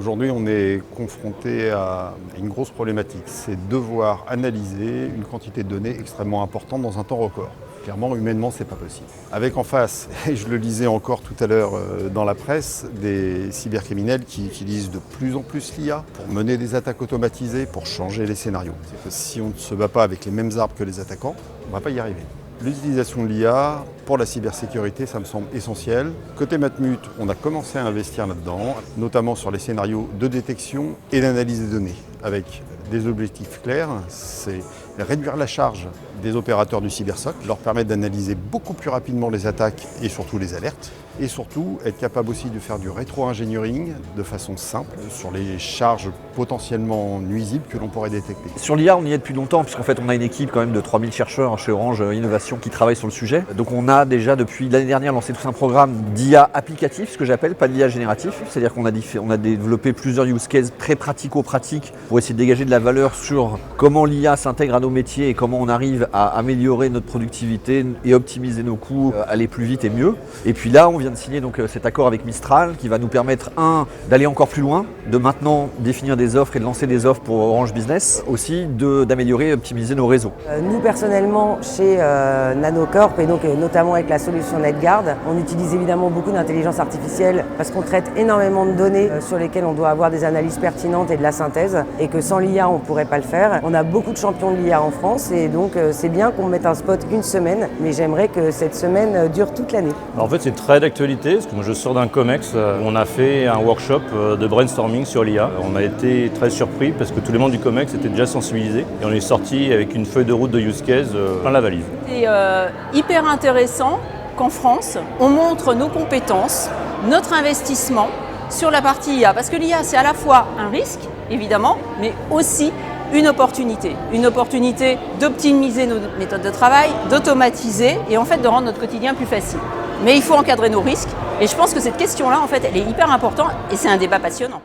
Aujourd'hui, on est confronté à une grosse problématique, c'est devoir analyser une quantité de données extrêmement importante dans un temps record. Clairement, humainement, c'est pas possible. Avec en face, et je le lisais encore tout à l'heure dans la presse, des cybercriminels qui utilisent de plus en plus l'IA pour mener des attaques automatisées, pour changer les scénarios. C'est que si on ne se bat pas avec les mêmes armes que les attaquants, on ne va pas y arriver. L'utilisation de l'IA pour la cybersécurité, ça me semble essentiel. Côté Matmut, on a commencé à investir là-dedans, notamment sur les scénarios de détection et d'analyse des données, avec des objectifs clairs, c'est réduire la charge des opérateurs du cybersoc, leur permettre d'analyser beaucoup plus rapidement les attaques et surtout les alertes, et surtout être capable aussi de faire du rétro-engineering de façon simple sur les charges potentiellement nuisibles que l'on pourrait détecter. Sur l'IA, on y est depuis longtemps, puisqu'en fait on a une équipe quand même de 3000 chercheurs chez Orange Innovation qui travaillent sur le sujet. Donc on a déjà depuis l'année dernière lancé tout un programme d'IA applicatif, ce que j'appelle, pas d'IA génératif. C'est-à-dire qu'on a développé plusieurs use cases très pratico-pratiques pour essayer de dégager de la valeur sur comment l'IA s'intègre à nos métiers et comment on arrive à améliorer notre productivité et optimiser nos coûts, aller plus vite et mieux. Et puis là, on vient de signer donc cet accord avec Mistral qui va nous permettre, d'aller encore plus loin, de maintenant définir des offres et de lancer des offres pour Orange Business, aussi d'améliorer et optimiser nos réseaux. Nous personnellement, chez Nanocorp et donc notamment avec la solution NetGuard, on utilise évidemment beaucoup d'intelligence artificielle parce qu'on traite énormément de données sur lesquelles on doit avoir des analyses pertinentes et de la synthèse et que sans l'IA, on ne pourrait pas le faire. On a beaucoup de champions de l'IA en France et donc c'est bien qu'on mette un spot une semaine, mais j'aimerais que cette semaine dure toute l'année. En fait, c'est très d'actualité, parce que moi je sors d'un COMEX où on a fait un workshop de brainstorming sur l'IA. On a été très surpris parce que tous les membres du COMEX étaient déjà sensibilisés et on est sorti avec une feuille de route de use case plein la valise. C'est hyper intéressant qu'en France, on montre nos compétences, notre investissement sur la partie IA. Parce que l'IA, c'est à la fois un risque, évidemment, mais aussi une opportunité d'optimiser nos méthodes de travail, d'automatiser et en fait de rendre notre quotidien plus facile. Mais il faut encadrer nos risques et je pense que cette question-là, en fait, elle est hyper importante et c'est un débat passionnant.